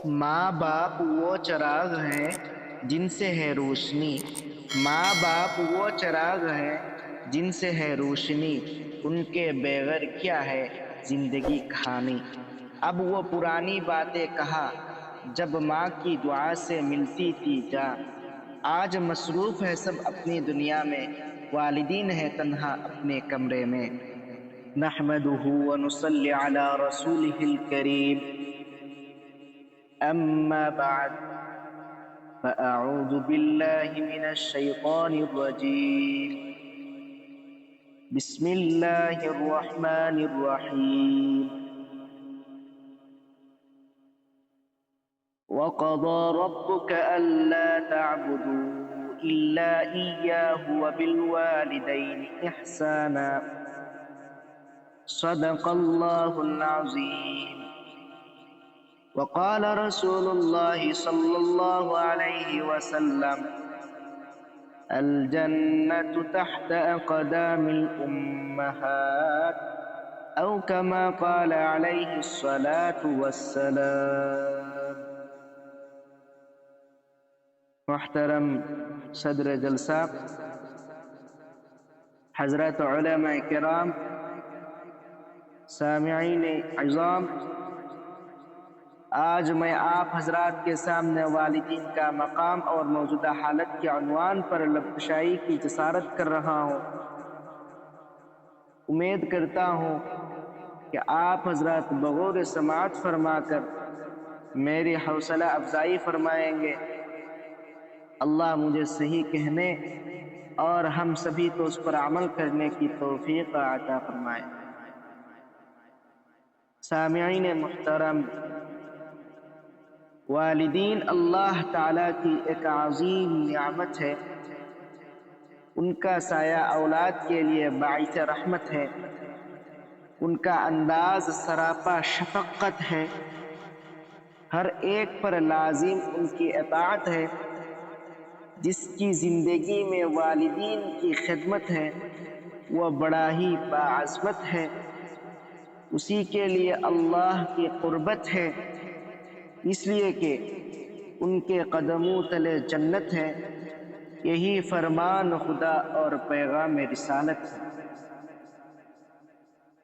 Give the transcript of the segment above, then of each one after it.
ماں باپ وہ چراغ ہیں جن سے ہے روشنی، ماں باپ وہ چراغ ہیں جن سے ہے روشنی، ان کے بغیر کیا ہے زندگی کھانی۔ اب وہ پرانی باتیں کہا جب ماں کی دعا سے ملتی تھی جا، آج مصروف ہے سب اپنی دنیا میں، والدین ہے تنہا اپنے کمرے میں۔ نحمدہ ونصلی علی رسولہ الکریم، اما بعد فاعوذ باللہ من الشیطان الرجیم، بسم اللہ الرحمن الرحیم۔ وقضى ربك ألا تعبدوا إلا إياه وبالوالدين إحسانا، صدق الله العظيم۔ وقال رسول الله صلى الله عليه وسلم: الجنة تحت أقدام الأمهات، أو كما قال عليه الصلاة والسلام۔ محترم صدر جلسہ، حضرت علماء کرام، سامعین عظام، آج میں آپ حضرات کے سامنے والدین کا مقام اور موجودہ حالت کے عنوان پر لب کشائی کی جسارت کر رہا ہوں۔ امید کرتا ہوں کہ آپ حضرات بغور سماعت فرما کر میری حوصلہ افزائی فرمائیں گے۔ اللہ مجھے صحیح کہنے اور ہم سبھی کو اس پر عمل کرنے کی توفیق عطا فرمائے۔ سامعین محترم، والدین اللہ تعالیٰ کی ایک عظیم نعمت ہے۔ ان کا سایہ اولاد کے لیے باعث رحمت ہے، ان کا انداز سراپا شفقت ہے، ہر ایک پر لازم ان کی اطاعت ہے۔ جس کی زندگی میں والدین کی خدمت ہے وہ بڑا ہی باعظمت ہے، اسی کے لیے اللہ کی قربت ہے، اس لیے کہ ان کے قدموں تلے جنت ہے۔ یہی فرمان خدا اور پیغام رسالت ہے۔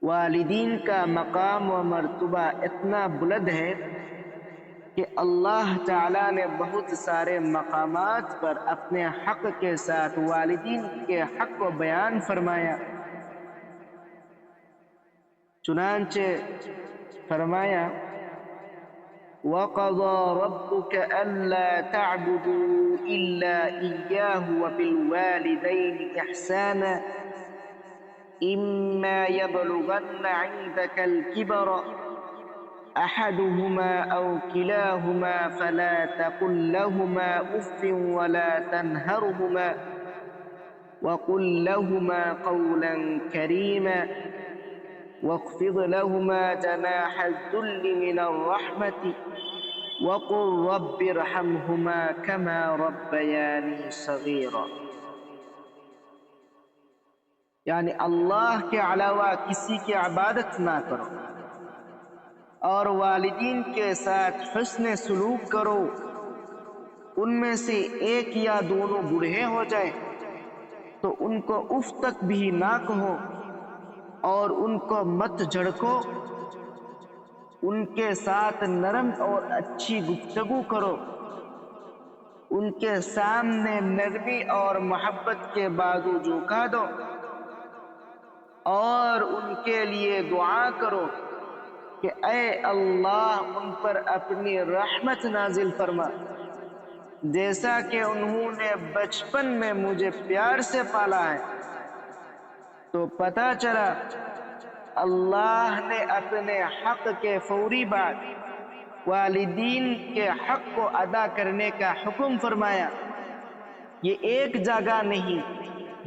والدین کا مقام و مرتبہ اتنا بلند ہے کہ اللہ تعالیٰ نے بہت سارے مقامات پر اپنے حق کے ساتھ والدین کے حق کو بیان فرمایا۔ چنانچہ فرمایا: وَقَضَى رَبُّكَ أَلَّا تَعْبُدُوا إِلَّا إِيَّاهُ وَبِالْوَالِدَيْنِ إِحْسَانًا إِمَّا يَبْلُغَنَّ عِندَكَ الْكِبَرَ أَحَدُهُمَا أَوْ كِلَاهُمَا فَلَا تَقُل لَّهُمَا أُفٍّ وَلَا تَنْهَرْهُمَا وَقُل لَّهُمَا قَوْلًا كَرِيمًا واخفض لهما جناح الذل من الرحمة وقل رب ارحمهما كما ربياني صغيرا۔ یعنی اللہ کے علاوہ کسی کی عبادت نہ کرو اور والدین کے ساتھ حسن سلوک کرو۔ ان میں سے ایک یا دونوں بوڑھے ہو جائیں تو ان کو اف تک بھی نہ کہو اور ان کو مت جھڑکو، ان کے ساتھ نرم اور اچھی گفتگو کرو، ان کے سامنے نرمی اور محبت کے بازو جھکا دو اور ان کے لیے دعا کرو کہ اے اللہ ان پر اپنی رحمت نازل فرما، جیسا کہ انہوں نے بچپن میں مجھے پیار سے پالا ہے۔ تو پتہ چلا اللہ نے اپنے حق کے فوری بعد والدین کے حق کو ادا کرنے کا حکم فرمایا۔ یہ ایک جگہ نہیں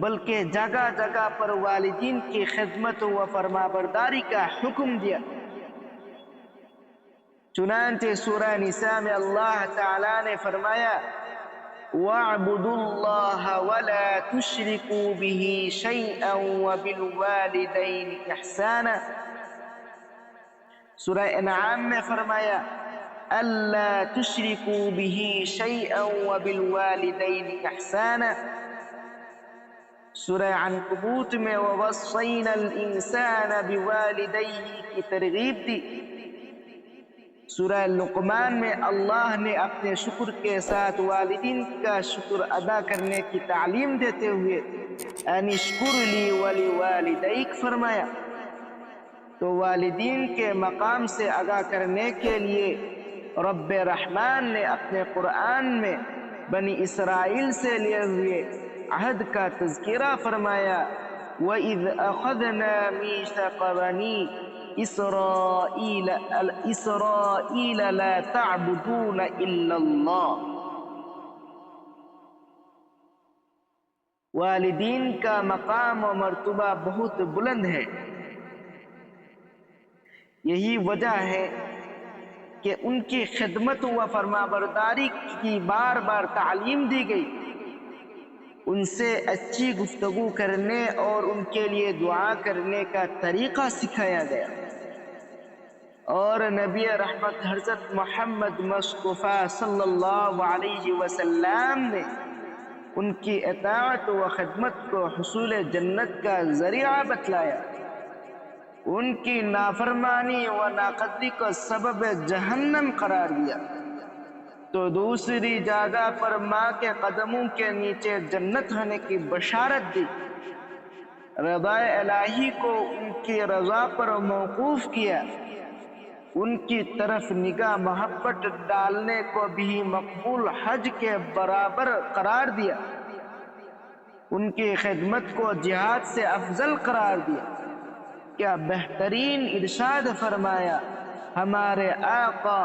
بلکہ جگہ جگہ پر والدین کی خدمت و فرمانبرداری کا حکم دیا۔ چنانچہ سورہ نساء میں اللہ تعالیٰ نے فرمایا: وَاعْبُدُوا اللَّهَ وَلَا تُشْرِكُوا بِهِ شَيْئًا وَبِالْوَالِدَيْنِ إِحْسَانًا۔ سورہ انعام میں فرمایا: ألا تشركوا به شيئا وبالوالدين إحسانا. سورہ عنکبوت میں ووصینا الانسان بوالدیہ کی ترغیب دی. سورہ لقمان میں اللہ نے اپنے شکر کے ساتھ والدین کا شکر ادا کرنے کی تعلیم دیتے ہوئے ان اشکر لی ولوالدیک فرمایا. تو والدین کے مقام سے آگاہ کرنے کے لیے رب رحمان نے اپنے قرآن میں بنی اسرائیل سے لیے ہوئے عہد کا تذکرہ فرمایا. وَإِذْ أَخَذْنَا مِيثَاقَ بَنِي إِسْرَائِيلَ لَا تَعْبُدُونَ إِلَّا اللَّهَ. والدین کا مقام و مرتبہ بہت بلند ہے. یہی وجہ ہے کہ ان کی خدمت و فرمانبرداری کی بار بار تعلیم دی گئی. ان سے اچھی گفتگو کرنے اور ان کے لیے دعا کرنے کا طریقہ سکھایا گیا. اور نبی رحمت حضرت محمد مصطفیٰ صلی اللہ علیہ وسلم نے ان کی اطاعت و خدمت کو حصول جنت کا ذریعہ بتلایا. ان کی نافرمانی و ناقدری کو سبب جہنم قرار دیا. تو دوسری جگہ پر ماں کے قدموں کے نیچے جنت ہونے کی بشارت دی. رضا الہی کو ان کی رضا پر موقوف کیا. ان کی طرف نگاہ محبت ڈالنے کو بھی مقبول حج کے برابر قرار دیا. ان کی خدمت کو جہاد سے افضل قرار دیا. کیا بہترین ارشاد فرمایا ہمارے آقا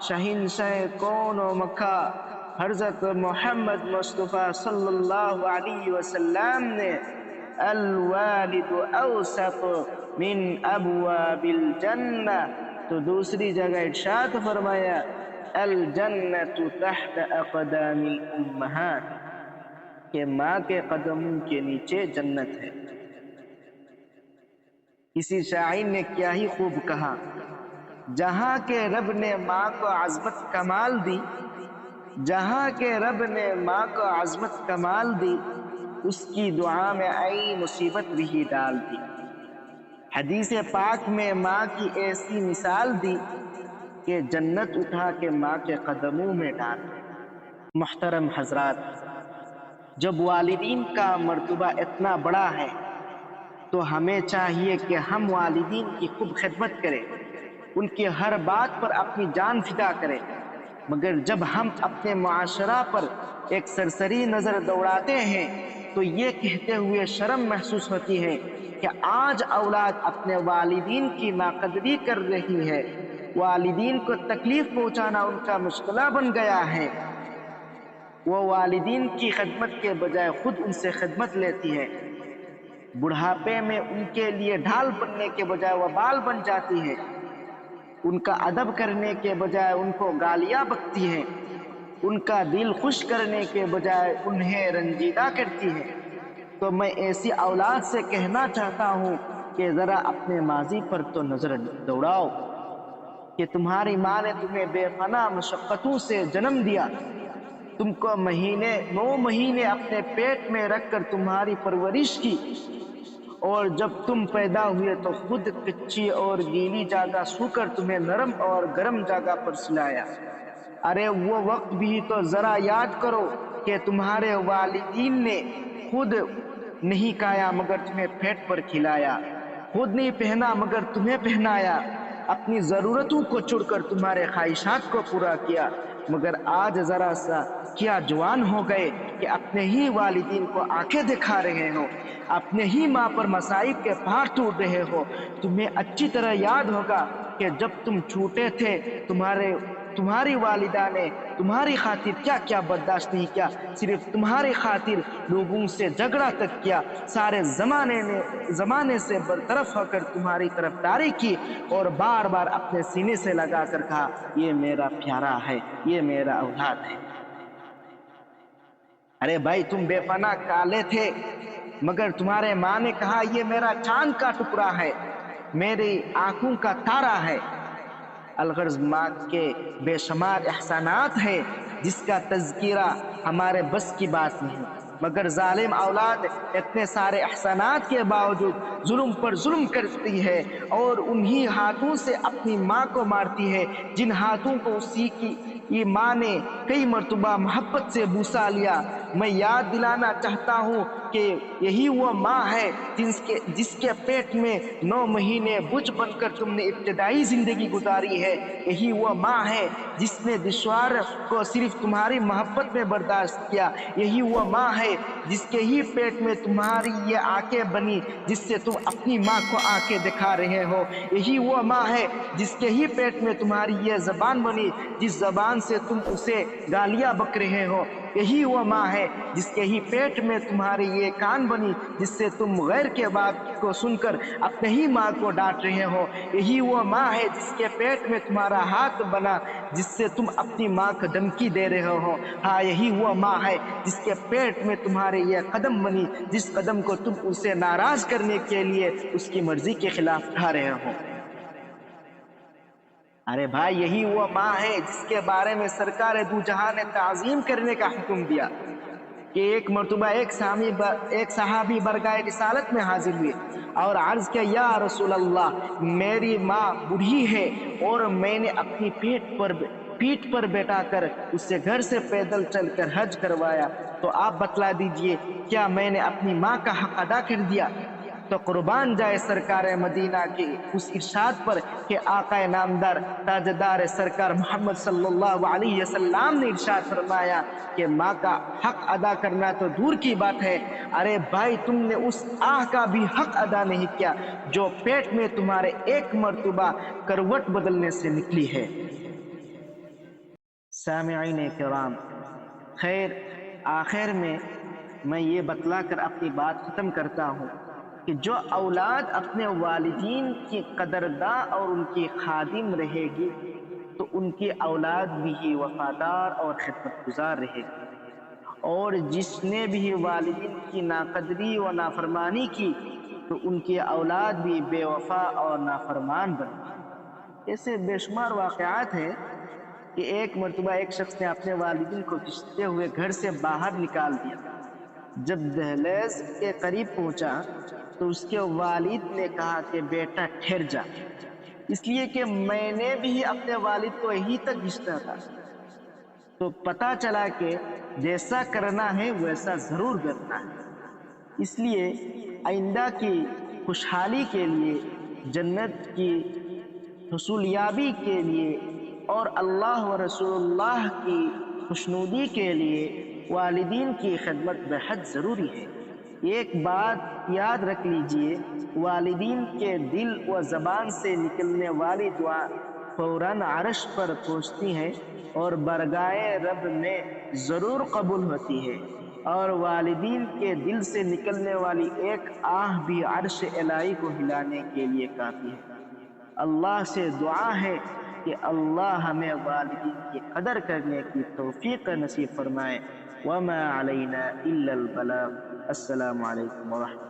شہنشاہ کون و مکان حضرت محمد مصطفیٰ صلی اللہ علیہ وسلم نے الوالد اوسط من ابواب الجنہ. تو دوسری جگہ ارشاد فرمایا الجنۃ تحت اقدام الامہات کہ ماں کے قدموں کے نیچے جنت ہے. کسی شاعر نے کیا ہی خوب کہا جہاں کے رب نے ماں کو عظمت کمال دی، جہاں کے رب نے ماں کو عظمت کمال دی اس کی دعا میں آئی مصیبت بھی ڈال دی. حدیث پاک میں ماں کی ایسی مثال دی کہ جنت اٹھا کے ماں کے قدموں میں ڈال. محترم حضرات، جب والدین کا مرتبہ اتنا بڑا ہے تو ہمیں چاہیے کہ ہم والدین کی خوب خدمت کریں، ان کی ہر بات پر اپنی جان فدا کریں. مگر جب ہم اپنے معاشرہ پر ایک سرسری نظر دوڑاتے ہیں تو یہ کہتے ہوئے شرم محسوس ہوتی ہے کہ آج اولاد اپنے والدین کی ناقدری کر رہی ہے. والدین کو تکلیف پہنچانا ان کا مشغلہ بن گیا ہے. وہ والدین کی خدمت کے بجائے خود ان سے خدمت لیتی ہے. بڑھاپے میں ان کے لیے ڈھال بننے کے بجائے وبال بن جاتی ہے. ان کا ادب کرنے کے بجائے ان کو گالیاں بکتی ہے. ان کا دل خوش کرنے کے بجائے انہیں رنجیدہ کرتی ہے. تو میں ایسی اولاد سے کہنا چاہتا ہوں کہ ذرا اپنے ماضی پر تو نظر دوڑاؤ کہ تمہاری ماں نے تمہیں بے پناہ مشقتوں سے جنم دیا. تم کو 9 مہینے اپنے پیٹ میں رکھ کر تمہاری پرورش کی، اور جب تم پیدا ہوئے تو خود کچی اور گیلی جگہ سو کر تمہیں نرم اور گرم جگہ پر سلایا. ارے وہ وقت بھی تو ذرا یاد کرو کہ تمہارے والدین نے خود نہیں کھایا مگر تمہیں پیٹ پر کھلایا، خود نہیں پہنا مگر تمہیں پہنایا، اپنی ضرورتوں کو چھوڑ کر تمہارے خواہشات کو پورا کیا. مگر آج ذرا سا کیا جوان ہو گئے کہ اپنے ہی والدین کو آنکھیں دکھا رہے ہو، اپنے ہی ماں پر مصائب کے پہاڑ ٹوٹ رہے ہو. تمہیں اچھی طرح یاد ہوگا کہ جب تم چھوٹے تھے تمہاری والدہ نے تمہاری خاطر کیا کیا برداشت نہیں کیا. صرف تمہاری خاطر لوگوں سے جھگڑا تک کیا. سارے زمانے سے برطرف ہو کر تمہاری طرفداری کی اور بار بار اپنے سینے سے لگا کر کہا یہ میرا پیارا ہے، یہ میرا اولاد ہے. ارے بھائی تم بے پناہ کالے تھے مگر تمہارے ماں نے کہا یہ میرا چاند کا ٹکڑا ہے، میری آنکھوں کا تارا ہے. الغرض ماں کے بے شمار احسانات ہے جس کا تذکرہ ہمارے بس کی بات نہیں، مگر ظالم اولاد اتنے سارے احسانات کے باوجود ظلم پر ظلم کرتی ہے اور انہی ہاتھوں سے اپنی ماں کو مارتی ہے جن ہاتھوں کو اسی کی یہ ماں نے کئی مرتبہ محبت سے بوسا لیا۔ میں یاد دلانا چاہتا ہوں کہ یہی وہ ماں ہے جس کے پیٹ میں 9 مہینے بچ بن کر تم نے ابتدائی زندگی گزاری ہے۔ یہی وہ ماں ہے جس نے دشوار کو صرف تمہاری محبت میں برداشت کیا۔ یہی وہ ماں ہے جس کے ہی پیٹ میں تمہاری یہ آنکھیں بنی جس سے تم اپنی ماں کو آنکھیں دکھا رہے ہو۔ یہی وہ ماں ہے جس کے ہی پیٹ میں تمہاری یہ زبان بنی جس زبان سے تم اسے گالیاں بک رہے ہو۔ یہی وہ ماں ہے جس کے ہی پیٹ میں تمہاری یہ کان بنی جس سے تم غیر کے بات کو سن کر اپنے ہی ماں کو ڈانٹ رہے ہو۔ یہی وہ ماں ہے جس کے پیٹ میں تمہارا ہاتھ بنا جس سے تم اپنی ماں کو دھمکی دے رہے ہو۔ ہاں یہی وہ ماں ہے جس کے پیٹ میں تمہارے یہ قدم بنی جس قدم کو تم اسے ناراض کرنے کے لیے اس کی مرضی کے خلاف اٹھا رہے ہو۔ ارے بھائی یہی وہ ماں ہے جس کے بارے میں سرکار دو جہاں نے تعظیم کرنے کا حکم دیا کہ ایک مرتبہ ایک صحابی برگاہ رسالت میں حاضر ہوئے اور عرض کیا یا رسول اللہ میری ماں بوڑھی ہے اور میں نے اپنی پیٹھ پر بیٹھا کر اس سے گھر سے پیدل چل کر حج کروایا، تو آپ بتلا دیجئے کیا میں نے اپنی ماں کا حق ادا کر دیا؟ تو قربان جائے سرکار مدینہ کے اس ارشاد پر کہ آقا نامدار تاجدار سرکار محمد صلی اللہ علیہ وسلم نے ارشاد فرمایا کہ ماں کا حق ادا کرنا تو دور کی بات ہے، ارے بھائی تم نے اس آہ کا بھی حق ادا نہیں کیا جو پیٹ میں تمہارے ایک مرتبہ کروٹ بدلنے سے نکلی ہے۔ سامعین کرام، خیر آخر میں یہ بتلا کر اپنی بات ختم کرتا ہوں کہ جو اولاد اپنے والدین کی قدرداں اور ان کی خادم رہے گی تو ان کی اولاد بھی وفادار اور خدمت گزار رہے گی، اور جس نے بھی والدین کی ناقدری و نافرمانی کی تو ان کی اولاد بھی بے وفا اور نافرمان بنے۔ ایسے بے شمار واقعات ہیں کہ ایک مرتبہ ایک شخص نے اپنے والدین کو کھینچتے ہوئے گھر سے باہر نکال دیا۔ جب دہلیز کے قریب پہنچا تو اس کے والد نے کہا کہ بیٹا ٹھہر جا، اس لیے کہ میں نے بھی اپنے والد کو یہیں تک کھینچنا تھا۔ تو پتا چلا کہ جیسا کرنا ہے ویسا ضرور کرنا ہے۔ اس لیے آئندہ کی خوشحالی کے لیے، جنت کی حصولیابی کے لیے اور اللہ و رسول اللہ کی خوشنودی کے لیے والدین کی خدمت بہت ضروری ہے۔ ایک بات یاد رکھ لیجئے، والدین کے دل و زبان سے نکلنے والی دعا فوراً عرش پر پہنچتی ہے اور برگاہ رب میں ضرور قبول ہوتی ہے، اور والدین کے دل سے نکلنے والی ایک آہ بھی عرش الہی کو ہلانے کے لیے کافی ہے۔ اللہ سے دعا ہے کہ اللہ ہمیں والدین کی قدر کرنے کی توفیق نصیب فرمائے۔ وما علینا الا البلاغ۔ السلام علیکم ورحمۃ اللہ۔